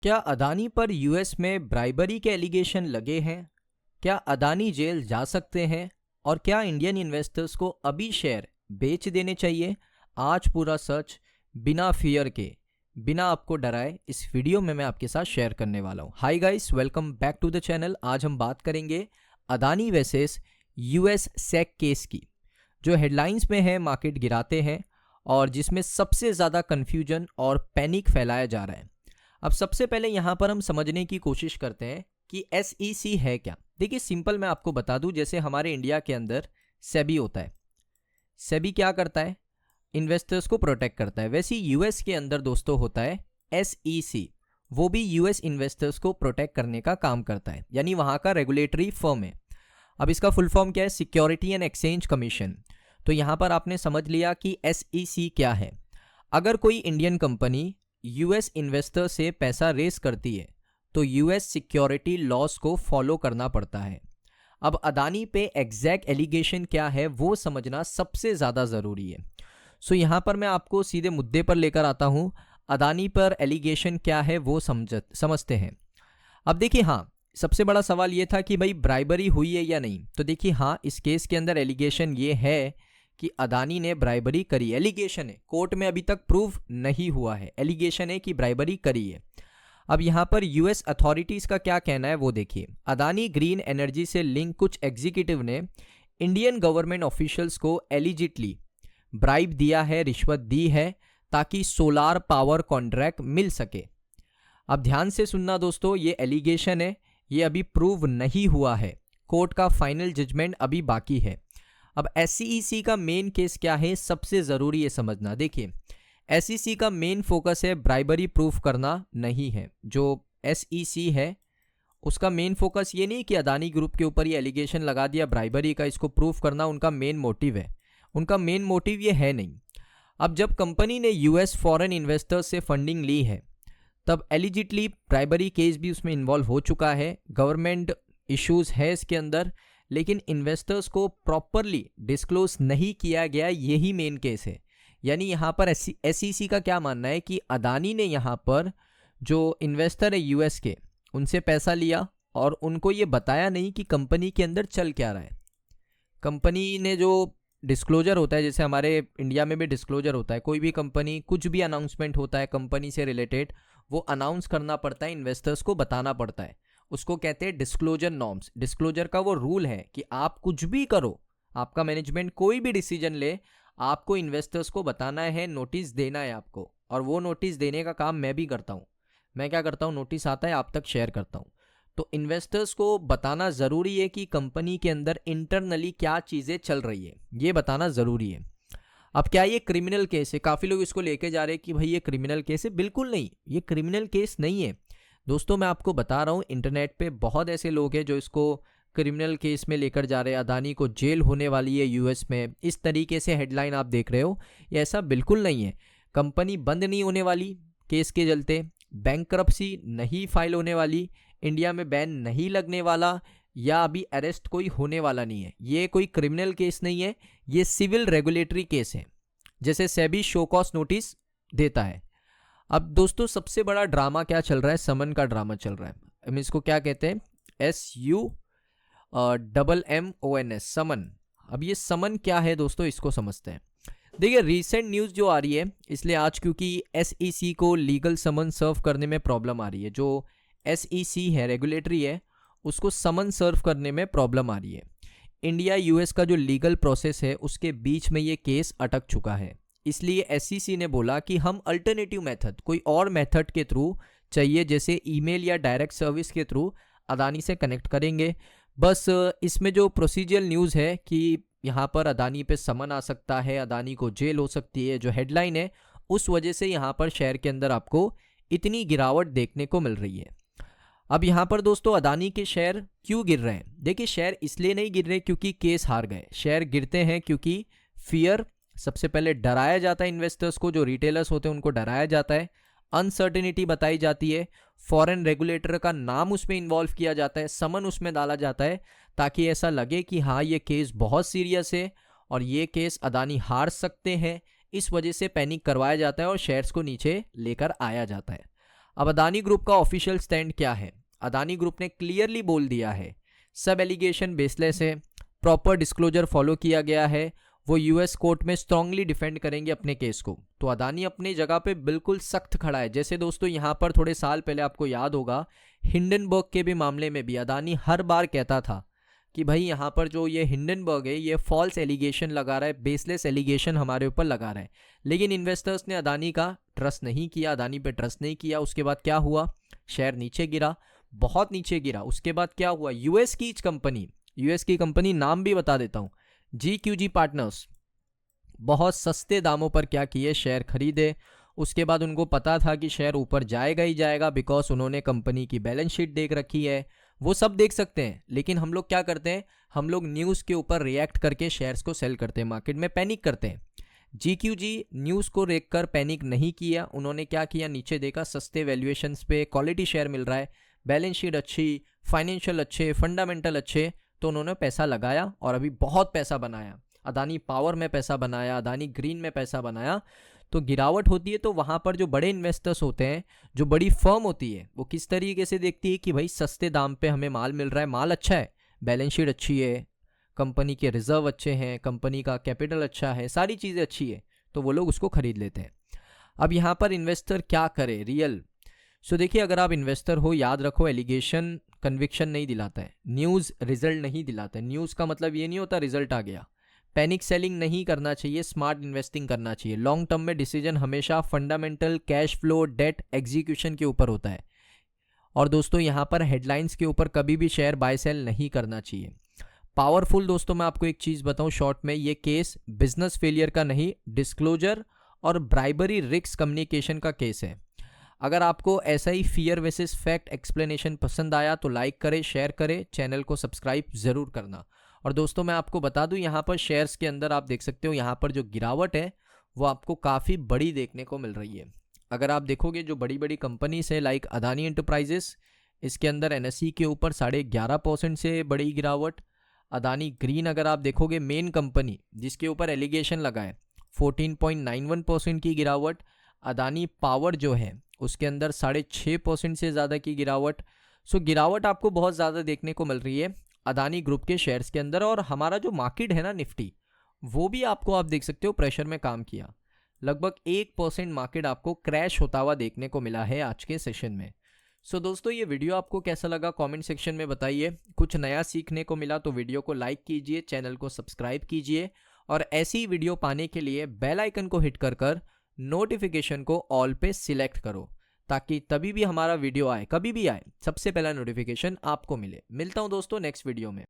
क्या अदानी पर यूएस में ब्राइबरी के एलिगेशन लगे हैं? क्या अदानी जेल जा सकते हैं? और क्या इंडियन इन्वेस्टर्स को अभी शेयर बेच देने चाहिए? आज पूरा सच बिना फियर के, बिना आपको डराए इस वीडियो में मैं आपके साथ शेयर करने वाला हूँ। Hi guys, welcome back to the channel. आज हम बात करेंगे Adani versus US SEC case की, जो हेडलाइंस में है, मार्केट गिराते हैं और जिसमें सबसे ज़्यादा कन्फ्यूजन और पैनिक फैलाया जा रहा है। अब सबसे पहले यहाँ पर हम समझने की कोशिश करते हैं कि SEC है क्या। देखिए सिंपल मैं आपको बता दूं, जैसे हमारे इंडिया के अंदर सेबी होता है। सेबी क्या करता है? इन्वेस्टर्स को प्रोटेक्ट करता है। वैसे यूएस के अंदर दोस्तों होता है SEC, वो भी यूएस इन्वेस्टर्स को प्रोटेक्ट करने का काम करता है, यानी वहाँ का रेगुलेटरी फर्म है। अब इसका फुल फॉर्म क्या है? Security and exchange commission. तो यहाँ पर आपने समझ लिया कि SEC क्या है। अगर कोई इंडियन कंपनी यूएस इन्वेस्टर से पैसा रेस करती है तो यूएस सिक्योरिटी लॉस को फॉलो करना पड़ता है। अब अदानी पे एग्जैक्ट एलिगेशन क्या है वो समझना सबसे ज़्यादा ज़रूरी है। सो यहाँ पर मैं आपको सीधे मुद्दे पर लेकर आता हूँ। अदानी पर एलिगेशन क्या है वो समझते हैं। अब देखिए, हाँ, सबसे बड़ा सवाल ये था कि भाई ब्राइबरी हुई है या नहीं। तो देखिए, हाँ, इस केस के अंदर एलिगेशन ये है कि अदानी ने ब्राइबरी करी। एलिगेशन है, कोर्ट में अभी तक प्रूव नहीं हुआ है। एलिगेशन है कि ब्राइबरी करी है। अब यहाँ पर यूएस अथॉरिटीज़ का क्या कहना है वो देखिए। अदानी ग्रीन एनर्जी से लिंक कुछ एग्जीक्यूटिव ने इंडियन गवर्नमेंट ऑफिशियल्स को एलिजिटली ब्राइब दिया है, रिश्वत दी है, ताकि सोलार पावर कॉन्ट्रैक्ट मिल सके। अब ध्यान से सुनना दोस्तों, ये एलिगेशन है, ये अभी प्रूव नहीं हुआ है। कोर्ट का फाइनल जजमेंट अभी बाकी है। अब SEC का मेन केस क्या है, सबसे ज़रूरी है समझना। देखिए, SEC का मेन फोकस है ब्राइबरी प्रूफ करना नहीं है। जो SEC है उसका मेन फोकस ये नहीं कि अदानी ग्रुप के ऊपर ये एलिगेशन लगा दिया ब्राइबरी का, इसको प्रूफ करना उनका मेन मोटिव है। उनका मेन मोटिव ये है नहीं। अब जब कंपनी ने US फॉरेन इन्वेस्टर्स से फंडिंग ली है तब एलिजिटली ब्राइबरी केस भी उसमें इन्वॉल्व हो चुका है। गवर्नमेंट इश्यूज है इसके अंदर, लेकिन इन्वेस्टर्स को प्रॉपरली डिस्क्लोज नहीं किया गया, यही मेन केस है। यानी यहाँ पर SEC का क्या मानना है कि अदानी ने यहाँ पर जो इन्वेस्टर है US के, उनसे पैसा लिया और उनको ये बताया नहीं कि कंपनी के अंदर चल क्या रहा है। कंपनी ने जो डिस्क्लोजर होता है, जैसे हमारे इंडिया में भी डिस्क्लोजर होता है, कोई भी कंपनी कुछ भी अनाउंसमेंट होता है कंपनी से रिलेटेड, वो अनाउंस करना पड़ता है, इन्वेस्टर्स को बताना पड़ता है। उसको कहते हैं डिस्क्लोजर नॉर्म्स। डिस्क्लोजर का वो रूल है कि आप कुछ भी करो, आपका मैनेजमेंट कोई भी डिसीजन ले, आपको इन्वेस्टर्स को बताना है, नोटिस देना है आपको। और वो नोटिस देने का काम मैं भी करता हूँ। मैं क्या करता हूँ, नोटिस आता है आप तक शेयर करता हूँ। तो इन्वेस्टर्स को बताना ज़रूरी है कि कंपनी के अंदर इंटरनली क्या चीज़ें चल रही है, ये बताना ज़रूरी है। अब क्या ये क्रिमिनल केस है? काफ़ी लोग इसको लेके जा रहे हैं कि भाई ये क्रिमिनल केस है। बिल्कुल नहीं, ये क्रिमिनल केस नहीं है दोस्तों। मैं आपको बता रहा हूँ, इंटरनेट पे बहुत ऐसे लोग हैं जो इसको क्रिमिनल केस में लेकर जा रहे हैं। अदानी को जेल होने वाली है यूएस में, इस तरीके से हेडलाइन आप देख रहे हो। ये ऐसा बिल्कुल नहीं है। कंपनी बंद नहीं होने वाली केस के चलते, बैंकरप्सी नहीं फाइल होने वाली, इंडिया में बैन नहीं लगने वाला, या अभी अरेस्ट कोई होने वाला नहीं है। ये कोई क्रिमिनल केस नहीं है, ये सिविल रेगुलेटरी केस है, जैसे सेबी शो कॉज नोटिस देता है। अब दोस्तों सबसे बड़ा ड्रामा क्या चल रहा है? समन का ड्रामा चल रहा है। हम इसको क्या कहते हैं? SUMMONS, समन। अब ये समन क्या है दोस्तों, इसको समझते हैं। देखिए, रीसेंट न्यूज़ जो आ रही है, इसलिए आज क्योंकि SEC को लीगल समन सर्व करने में प्रॉब्लम आ रही है। जो SEC है, रेगुलेटरी है, उसको समन सर्व करने में प्रॉब्लम आ रही है। इंडिया US का जो लीगल प्रोसेस है उसके बीच में ये केस अटक चुका है। इसलिए SEC ने बोला कि हम अल्टरनेटिव मेथड, कोई और मेथड के थ्रू चाहिए, जैसे ईमेल या डायरेक्ट सर्विस के थ्रू अदानी से कनेक्ट करेंगे। बस इसमें जो प्रोसीजरल न्यूज़ है कि यहाँ पर अदानी पे समन आ सकता है, अदानी को जेल हो सकती है, जो हेडलाइन है, उस वजह से यहाँ पर शेयर के अंदर आपको इतनी गिरावट देखने को मिल रही है। अब यहाँ पर दोस्तों अदानी के शेयर क्यों गिर रहे हैं? देखिए, शेयर इसलिए नहीं गिर रहे क्योंकि केस हार गए। शेयर गिरते हैं क्योंकि फियर, सबसे पहले डराया जाता है इन्वेस्टर्स को, जो रिटेलर्स होते हैं उनको डराया जाता है, अनसर्टेनिटी बताई जाती है, फॉरेन रेगुलेटर का नाम उसमें इन्वॉल्व किया जाता है, समन उसमें डाला जाता है, ताकि ऐसा लगे कि हाँ ये केस बहुत सीरियस है और ये केस अदानी हार सकते हैं। इस वजह से पैनिक करवाया जाता है और शेयर्स को नीचे लेकर आया जाता है। अब अदानी ग्रुप का ऑफिशियल स्टैंड क्या है? अदानी ग्रुप ने क्लियरली बोल दिया है सब एलिगेशन बेसलेस है, प्रॉपर डिस्क्लोजर फॉलो किया गया है, वो यूएस कोर्ट में स्ट्रांगली डिफेंड करेंगे अपने केस को। तो अदानी अपनी जगह पे बिल्कुल सख्त खड़ा है। जैसे दोस्तों यहाँ पर थोड़े साल पहले आपको याद होगा हिंडनबर्ग के भी मामले में भी अदानी हर बार कहता था कि भाई यहाँ पर जो ये हिंडनबर्ग है ये फॉल्स एलिगेशन लगा रहा है, बेसलेस एलिगेशन हमारे ऊपर लगा रहा है। लेकिन इन्वेस्टर्स ने अदानी का ट्रस्ट नहीं किया, अदानी पे ट्रस्ट नहीं किया। उसके बाद क्या हुआ? शेयर नीचे गिरा, बहुत नीचे गिरा। उसके बाद क्या हुआ? यूएस की कंपनी नाम भी बता देता हूँ, GQG पार्टनर्स, बहुत सस्ते दामों पर क्या किए, शेयर खरीदे। उसके बाद उनको पता था कि शेयर ऊपर जाएगा ही जाएगा, बिकॉज उन्होंने कंपनी की बैलेंस शीट देख रखी है, वो सब देख सकते हैं। लेकिन हम लोग क्या करते हैं? हम लोग न्यूज़ के ऊपर रिएक्ट करके शेयर्स को सेल करते हैं, मार्केट में पैनिक करते हैं। GQG न्यूज़ को देखकर पैनिक नहीं किया, उन्होंने क्या किया? नीचे देखा सस्ते वैल्यूएशंस पे क्वालिटी शेयर मिल रहा है, बैलेंस शीट अच्छी, फाइनेंशियल अच्छे, फंडामेंटल अच्छे, तो उन्होंने पैसा लगाया और अभी बहुत पैसा बनाया। अदानी पावर में पैसा बनाया, अदानी ग्रीन में पैसा बनाया। तो गिरावट होती है तो वहाँ पर जो बड़े इन्वेस्टर्स होते हैं, जो बड़ी फर्म होती है, वो किस तरीके से देखती है कि भाई सस्ते दाम पे हमें माल मिल रहा है, माल अच्छा है, बैलेंस शीट अच्छी है, कंपनी के रिजर्व अच्छे हैं, कंपनी का कैपिटल अच्छा है, सारी चीज़ें अच्छी है, तो वो लोग उसको खरीद लेते हैं। अब यहाँ पर इन्वेस्टर क्या करे? रियल देखिए, अगर आप इन्वेस्टर हो, याद रखो एलिगेशन कन्विक्शन नहीं दिलाता है, न्यूज़ रिजल्ट नहीं दिलाता है। न्यूज़ का मतलब ये नहीं होता रिजल्ट आ गया। पैनिक सेलिंग नहीं करना चाहिए, स्मार्ट इन्वेस्टिंग करना चाहिए। लॉन्ग टर्म में डिसीजन हमेशा fundamental, cash flow, debt, execution के ऊपर होता है। और दोस्तों यहाँ पर हेडलाइंस के ऊपर कभी भी शेयर बाय सेल नहीं करना चाहिए। पावरफुल दोस्तों, मैं आपको एक चीज़ बताऊँ शॉर्ट में, ये केस बिजनेस फेलियर का नहीं, डिस्क्लोजर और ब्राइबरी रिस्क कम्युनिकेशन का केस है। अगर आपको ऐसा ही फियर वर्सेस फैक्ट एक्सप्लेनेशन पसंद आया तो लाइक करें, शेयर करें, चैनल को सब्सक्राइब ज़रूर करना। और दोस्तों मैं आपको बता दूं, यहाँ पर शेयर्स के अंदर आप देख सकते हो, यहाँ पर जो गिरावट है वो आपको काफ़ी बड़ी देखने को मिल रही है। अगर आप देखोगे जो बड़ी बड़ी कंपनीज है लाइक अदानी एंटरप्राइजेस, इसके अंदर NSE के ऊपर 11.5% से बड़ी गिरावट। अदानी ग्रीन अगर आप देखोगे, मेन कंपनी जिसके ऊपर एलिगेशन लगा है, 14.91% की गिरावट। अदानी पावर जो है उसके अंदर 6.5% से ज़्यादा की गिरावट। गिरावट आपको बहुत ज़्यादा देखने को मिल रही है अदानी ग्रुप के शेयर्स के अंदर। और हमारा जो मार्केट है ना निफ्टी, वो भी आपको आप देख सकते हो प्रेशर में काम किया। लगभग 1% मार्केट आपको क्रैश होता हुआ देखने को मिला है आज के सेशन में। दोस्तों ये वीडियो आपको कैसा लगा कमेंट सेक्शन में बताइए। कुछ नया सीखने को मिला तो वीडियो को लाइक कीजिए, चैनल को सब्सक्राइब कीजिए, और ऐसी वीडियो पाने के लिए बेल आइकन को हिट कर नोटिफिकेशन को ऑल पे सिलेक्ट करो, ताकि तभी भी हमारा वीडियो आए, कभी भी आए, सबसे पहला नोटिफिकेशन आपको मिले। मिलता हूं दोस्तों नेक्स्ट वीडियो में।